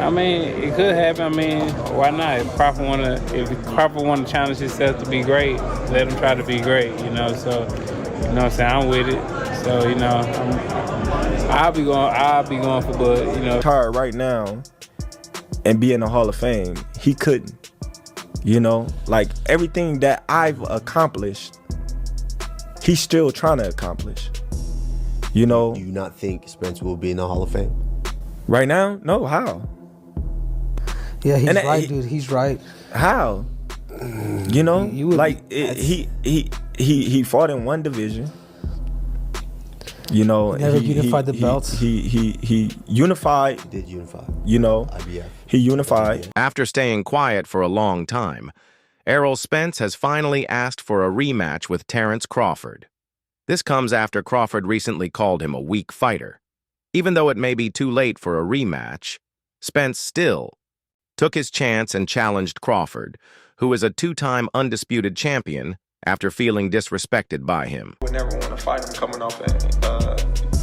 I mean, it could happen. I mean, why not? If Crawford wanna challenge himself to be great, let him try to be great. You know, so you know what I'm saying. I'm with it. So you know, I'll be going for Bud. You know, retired right now and be in the Hall of Fame. He couldn't. You know, like everything that I've accomplished, he's still trying to accomplish. You know. Do you not think Spence will be in the Hall of Fame? Right now? No, how? Yeah, he's right, dude. He's right. How? You know, he fought in one division. You know, he never unified the belts. He unified. He did unify. You know, IBF. He unified. After staying quiet for a long time, Errol Spence has finally asked for a rematch with Terence Crawford. This comes after Crawford recently called him a weak fighter. Even though it may be too late for a rematch, Spence still took his chance and challenged Crawford, who is a two-time undisputed champion, after feeling disrespected by him. I would never want to fight him coming off an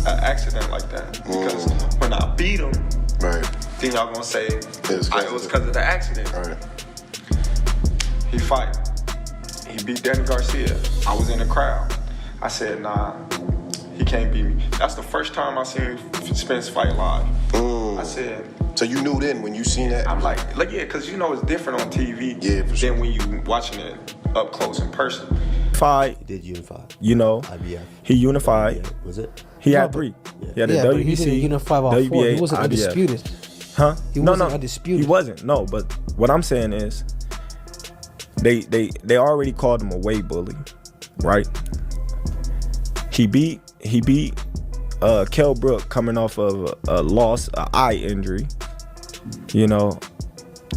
accident like that. Because when I beat him, then y'all gonna say it was because of the accident. He fight. He beat Danny Garcia. I was in the crowd. I said, nah, he can't beat me. That's the first time I seen Spence fight live. I said. So you knew then when you seen that? I'm like yeah, because you know it's different on TV than when you watching it up close in person. He did unify. You know, IBF. He unified. Yeah, was it? He had three. Yeah, the but WBC, he didn't unify all WBA, four. He wasn't IBF. undisputed. Huh? He wasn't undisputed. He wasn't. No, but what I'm saying is, they already called him a weight bully, right? He beat Kell Brook coming off of a loss, an eye injury. You know,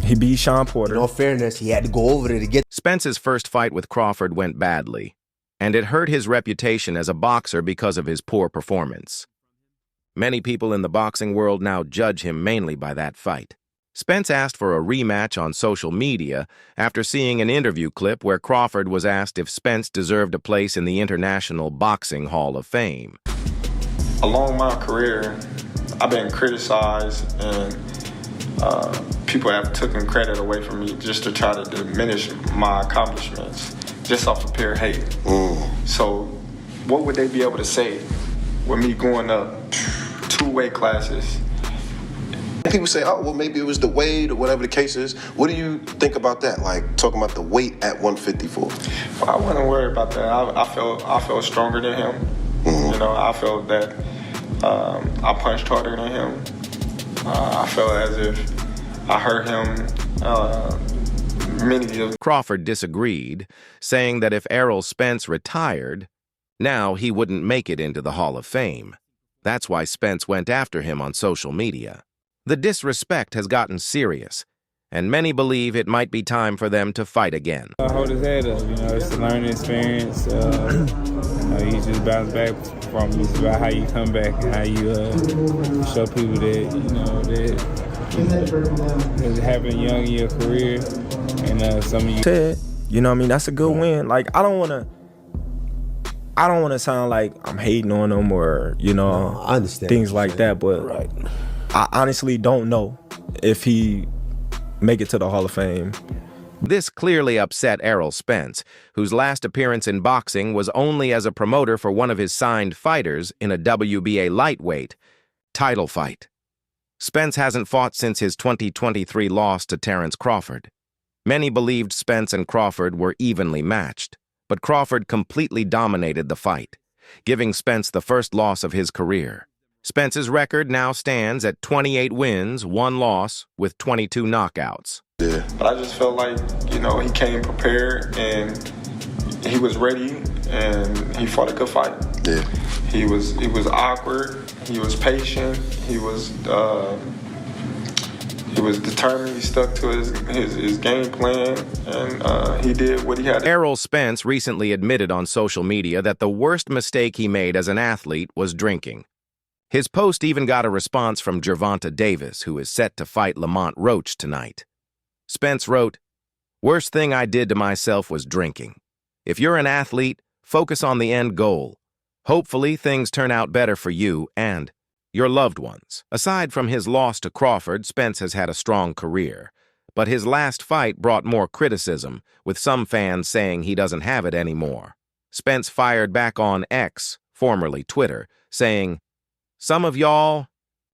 he beat Sean Porter. In all fairness, he had to go over there to get. Spence's first fight with Crawford went badly, and it hurt his reputation as a boxer because of his poor performance. Many people in the boxing world now judge him mainly by that fight. Spence asked for a rematch on social media after seeing an interview clip where Crawford was asked if Spence deserved a place in the International Boxing Hall of Fame. Along my career, I've been criticized and people have taken credit away from me just to try to diminish my accomplishments, just off of pure hate. So what would they be able to say with me going up 2 weight classes? People say, oh, well, maybe it was the weight or whatever the case is. What do you think about that? Like, talking about the weight at 154? Well, I wasn't worried about that. I felt stronger than him. You know, I felt that I punched harder than him. I felt as if I hurt him many of. Crawford disagreed, saying that if Errol Spence retired, now he wouldn't make it into the Hall of Fame. That's why Spence went after him on social media. The disrespect has gotten serious, and many believe it might be time for them to fight again. Hold his head up, you know, it's a learning experience. You know, you just bounce back from it. It's about how you come back and how you show people that, you know, that it's happening young in your career. And some of you said, you know what I mean, that's a good win. Like, I don't wanna sound like I'm hating on him or, you know, I understand things like that, but I honestly don't know if he make it to the Hall of Fame. This clearly upset Errol Spence, whose last appearance in boxing was only as a promoter for one of his signed fighters in a WBA lightweight title fight. Spence hasn't fought since his 2023 loss to Terence Crawford. Many believed Spence and Crawford were evenly matched, but Crawford completely dominated the fight, giving Spence the first loss of his career. Spence's record now stands at 28 wins, 1 loss, with 22 knockouts. Yeah. But I just felt like, you know, he came prepared and he was ready and he fought a good fight. Yeah. He was awkward, he was patient, he was determined, he stuck to his game plan, and he did what he had to. Errol Spence recently admitted on social media that the worst mistake he made as an athlete was drinking. His post even got a response from Gervonta Davis, who is set to fight Lamont Roach tonight. Spence wrote, "Worst thing I did to myself was drinking. If you're an athlete, focus on the end goal. Hopefully things turn out better for you and your loved ones. Aside from his loss to Crawford, Spence has had a strong career. But his last fight brought more criticism, with some fans saying he doesn't have it anymore. Spence fired back on X, formerly Twitter, saying, "Some of y'all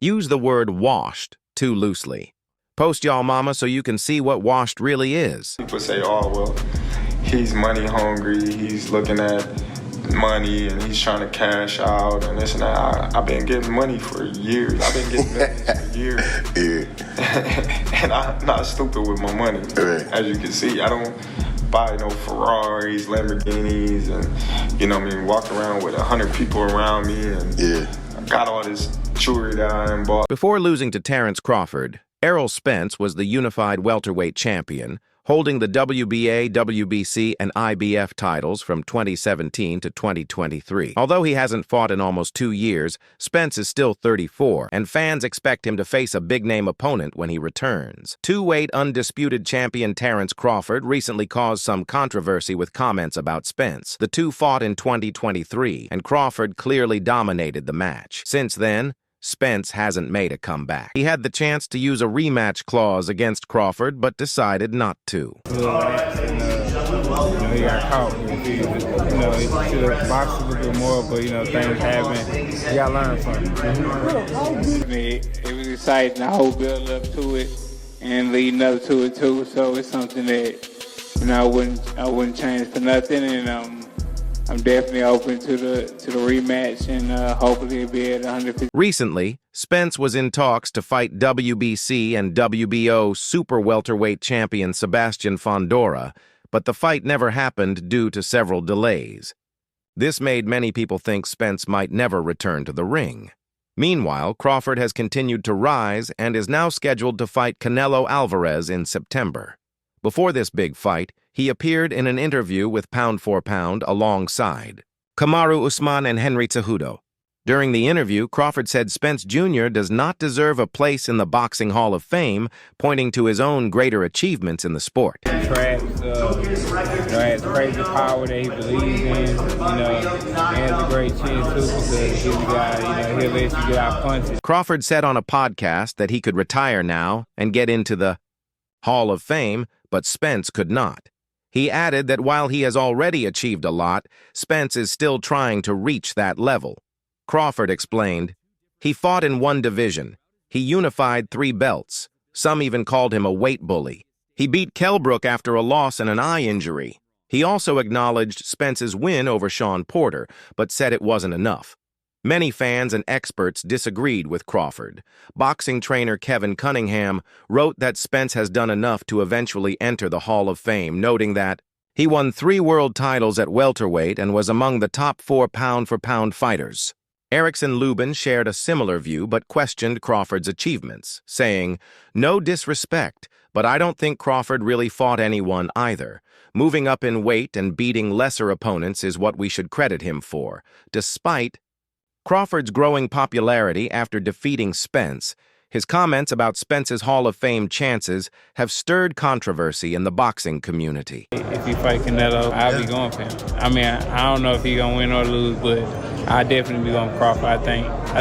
use the word washed too loosely. Post y'all mama so you can see what washed really is." People say, oh, well, he's money hungry, he's looking at money and he's trying to cash out and this and that. I've been getting money for years. I've been getting millions for years. Yeah. And I'm not stupid with my money. Right. As you can see, I don't buy no Ferraris, Lamborghinis, and, you know what I mean, walk around with 100 people around me and I got all this jewelry that I done bought. Before losing to Terence Crawford, Errol Spence was the unified welterweight champion, holding the WBA, WBC, and IBF titles from 2017 to 2023. Although he hasn't fought in almost 2 years, Spence is still 34, and fans expect him to face a big-name opponent when he returns. Two-weight undisputed champion Terence Crawford recently caused some controversy with comments about Spence. The two fought in 2023, and Crawford clearly dominated the match. Since then, Spence hasn't made a comeback. He had the chance to use a rematch clause against Crawford, but decided not to. He got caught. He should have boxed a little bit more, but, things happen. You got to learn from it. It was exciting. I hope build up to it and leading up to it, too. So it's something that, I wouldn't change for nothing, and I'm definitely open to the rematch, and hopefully it'll be at 150. Recently, Spence was in talks to fight WBC and WBO super welterweight champion Sebastian Fondora, but the fight never happened due to several delays. This made many people think Spence might never return to the ring. Meanwhile, Crawford has continued to rise and is now scheduled to fight Canelo Alvarez in September. Before this big fight, he appeared in an interview with Pound for Pound alongside Kamaru Usman and Henry Cejudo. During the interview, Crawford said Spence Jr. does not deserve a place in the Boxing Hall of Fame, pointing to his own greater achievements in the sport. Has crazy power that he believes in, and has a great chin too, because he's a guy, he'll let you get out punches. Crawford said on a podcast that he could retire now and get into the Hall of Fame, but Spence could not. He added that while he has already achieved a lot, Spence is still trying to reach that level. Crawford explained, "He fought in one division. He unified 3 belts. Some even called him a weight bully. He beat Kellbrook after a loss and an eye injury. He also acknowledged Spence's win over Sean Porter, but said it wasn't enough." Many fans and experts disagreed with Crawford. Boxing trainer Kevin Cunningham wrote that Spence has done enough to eventually enter the Hall of Fame, noting that he won 3 world titles at welterweight and was among the top 4 pound-for-pound fighters. Erickson Lubin shared a similar view but questioned Crawford's achievements, saying, "No disrespect, but I don't think Crawford really fought anyone either. Moving up in weight and beating lesser opponents is what we should credit him for, despite Crawford's growing popularity after defeating Spence. His comments about Spence's Hall of Fame chances have stirred controversy in the boxing community. If he fight Canelo, I'll be going for him. I don't know if he's going to win or lose, but I'll definitely be going for Crawford. I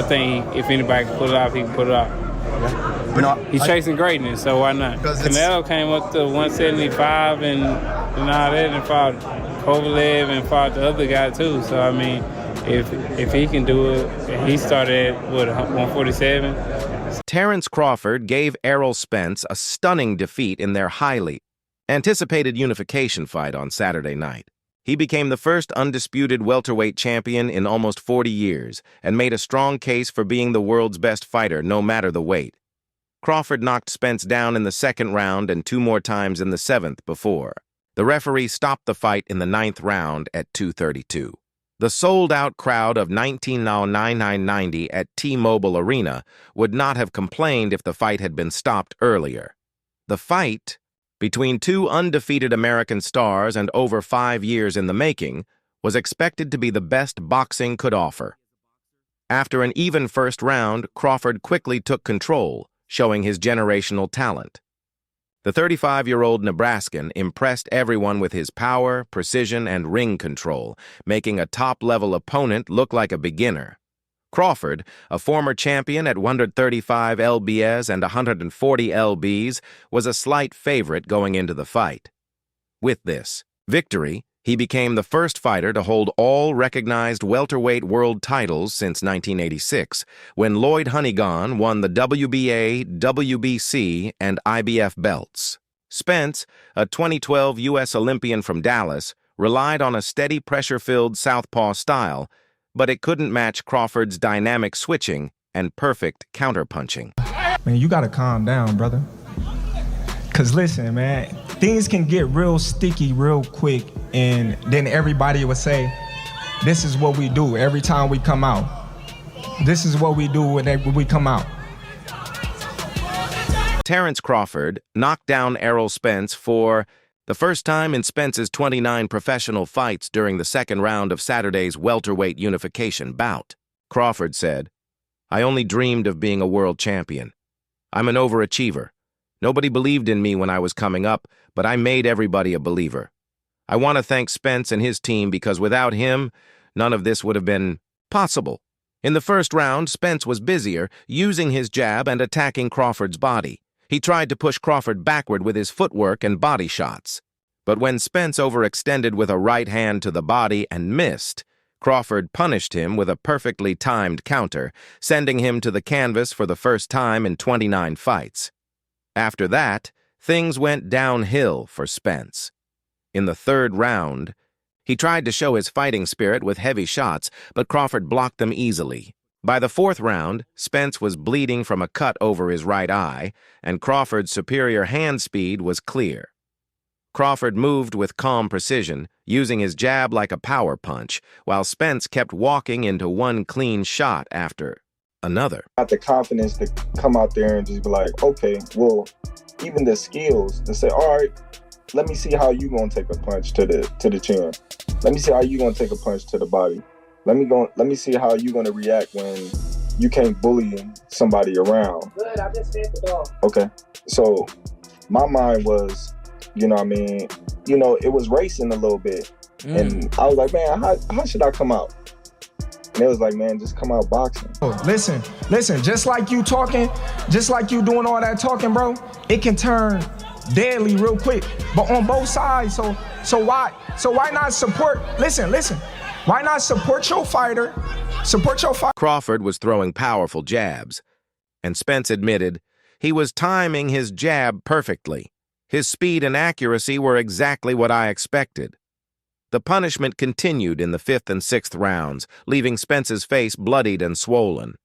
think if anybody can pull it off, he can pull it off. He's chasing greatness, so why not? Canelo came up to 175 and all that, and fought Kovalev and fought the other guy too. So, if he can do it, he started at, 147? Terence Crawford gave Errol Spence a stunning defeat in their highly anticipated unification fight on Saturday night. He became the first undisputed welterweight champion in almost 40 years and made a strong case for being the world's best fighter, no matter the weight. Crawford knocked Spence down in the 2nd round and 2 more times in the 7th before. The referee stopped the fight in the 9th round at 2:32. The sold-out crowd of 19,990 at T-Mobile Arena would not have complained if the fight had been stopped earlier. The fight, between 2 undefeated American stars and over 5 years in the making, was expected to be the best boxing could offer. After an even first round, Crawford quickly took control, showing his generational talent. The 35-year-old Nebraskan impressed everyone with his power, precision, and ring control, making a top-level opponent look like a beginner. Crawford, a former champion at 135 lbs and 140 lbs, was a slight favorite going into the fight. With this victory, he became the first fighter to hold all recognized welterweight world titles since 1986, when Lloyd Honeyghan won the WBA, WBC, and IBF belts. Spence, a 2012 U.S. Olympian from Dallas, relied on a steady pressure-filled southpaw style, but it couldn't match Crawford's dynamic switching and perfect counterpunching. Man, you gotta calm down, brother. Cause listen, man, things can get real sticky real quick, and then everybody would say, this is what we do every time we come out. This is what we do when we come out. Terence Crawford knocked down Errol Spence for the first time in Spence's 29 professional fights during the second round of Saturday's welterweight unification bout. Crawford said, "I only dreamed of being a world champion. I'm an overachiever. Nobody believed in me when I was coming up, but I made everybody a believer. I want to thank Spence and his team because without him, none of this would have been possible." In the first round, Spence was busier, using his jab and attacking Crawford's body. He tried to push Crawford backward with his footwork and body shots. But when Spence overextended with a right hand to the body and missed, Crawford punished him with a perfectly timed counter, sending him to the canvas for the first time in 29 fights. After that, things went downhill for Spence. In the third round, he tried to show his fighting spirit with heavy shots, but Crawford blocked them easily. By the fourth round, Spence was bleeding from a cut over his right eye, and Crawford's superior hand speed was clear. Crawford moved with calm precision, using his jab like a power punch, while Spence kept walking into one clean shot after another. Got the confidence to come out there and just be like, okay, well, even the skills to say, all right, let me see how you gonna take a punch to the chin. Let me see how you gonna take a punch to the body. Let me see how you're gonna react when you can't bully somebody around. Good, I just fed the dog. Okay. So my mind was, you know what I mean, it was racing a little bit. And I was like, man, how should I come out? And it was like, man, just come out boxing. Listen, just like you talking, just like you doing all that talking, bro, it can turn deadly real quick. But on both sides, so why not support, listen. Why not support your fighter? Support your fighter. Crawford was throwing powerful jabs, and Spence admitted he was timing his jab perfectly. His speed and accuracy were exactly what I expected. The punishment continued in the fifth and sixth rounds, leaving Spence's face bloodied and swollen.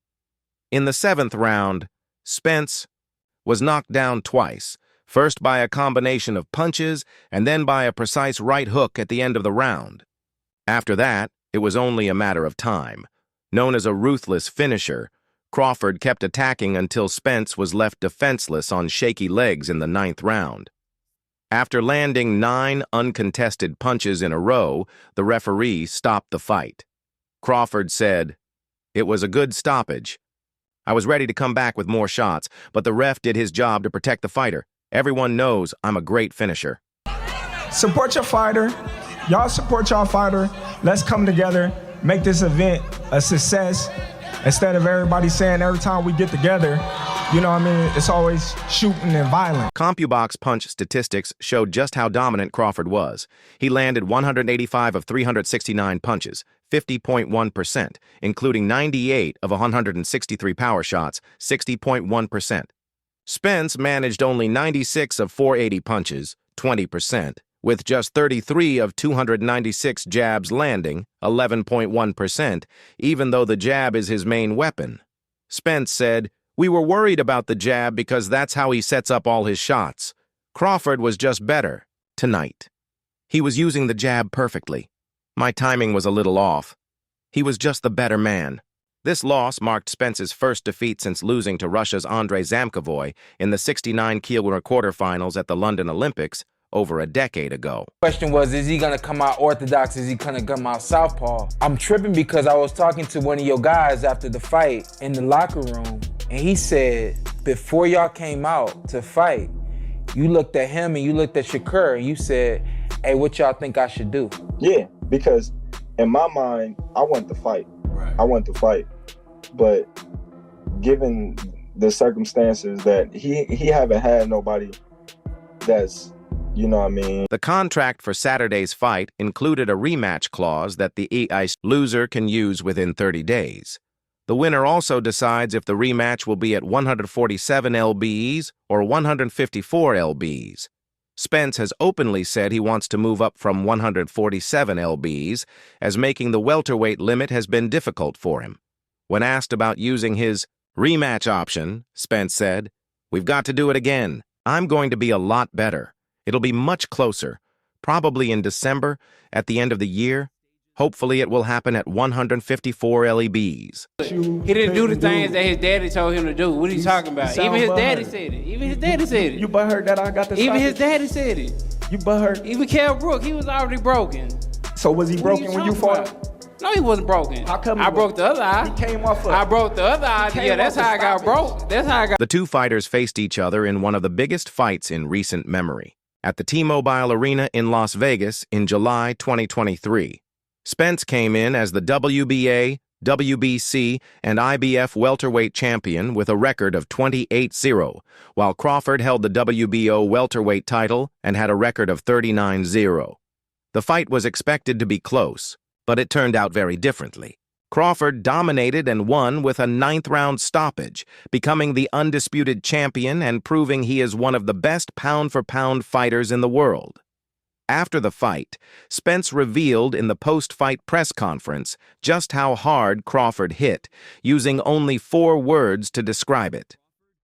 In the seventh round, Spence was knocked down twice, first by a combination of punches and then by a precise right hook at the end of the round. After that, it was only a matter of time. Known as a ruthless finisher, Crawford kept attacking until Spence was left defenseless on shaky legs in the ninth round. After landing 9 uncontested punches in a row, the referee stopped the fight. Crawford said, "It was a good stoppage. I was ready to come back with more shots, but the ref did his job to protect the fighter. Everyone knows I'm a great finisher." Support your fighter. Y'all support y'all fighter. Let's come together, make this event a success. Instead of everybody saying every time we get together, you know what I mean, it's always shooting and violent. CompuBox punch statistics showed just how dominant Crawford was. He landed 185 of 369 punches, 50.1%, including 98 of 163 power shots, 60.1%. Spence managed only 96 of 480 punches, 20%, with just 33 of 296 jabs landing, 11.1%, even though the jab is his main weapon. Spence said, "We were worried about the jab because that's how he sets up all his shots. Crawford was just better tonight. He was using the jab perfectly. My timing was a little off. He was just the better man." This loss marked Spence's first defeat since losing to Russia's Andrei Zamkovoy in the 69-kilo quarterfinals at the London Olympics over a decade ago. Question was, is he gonna come out orthodox? Is he gonna come out southpaw? I'm tripping because I was talking to one of your guys after the fight in the locker room, and he said, before y'all came out to fight, you looked at him and you looked at Shakur and you said, hey, what y'all think I should do? Yeah, because in my mind, I want to fight. Right. I want to fight. but given the circumstances that he haven't had nobody that's, you know what I mean? The contract for Saturday's fight included a rematch clause that the EIS loser can use within 30 days. The winner also decides if the rematch will be at 147 lbs or 154 lbs. Spence has openly said he wants to move up from 147 lbs, as making the welterweight limit has been difficult for him. When asked about using his rematch option, Spence said, "We've got to do it again. I'm going to be a lot better. It'll be much closer, probably in December, at the end of the year. Hopefully it will happen at 154 lbs. He didn't do the things that his daddy told him to do. What are you talking about? Even his daddy said it. Even his daddy said it. You butthurt that I got the Even his daddy said it. You butthurt. Even Kell Brook, he was already broken. So was he broken when you fought? No, he wasn't broken. How come I broke the other eye. He came off of. I broke the other eye. Yeah, that's how I got broke. That's how I got. The two fighters faced each other in one of the biggest fights in recent memory, at the T-Mobile Arena in Las Vegas in July 2023. Spence came in as the WBA, WBC, and IBF welterweight champion with a record of 28-0, while Crawford held the WBO welterweight title and had a record of 39-0. The fight was expected to be close, but it turned out very differently. Crawford dominated and won with a 9th-round stoppage, becoming the undisputed champion and proving he is one of the best pound-for-pound fighters in the world. After the fight, Spence revealed in the post-fight press conference just how hard Crawford hit, using only 4 words to describe it.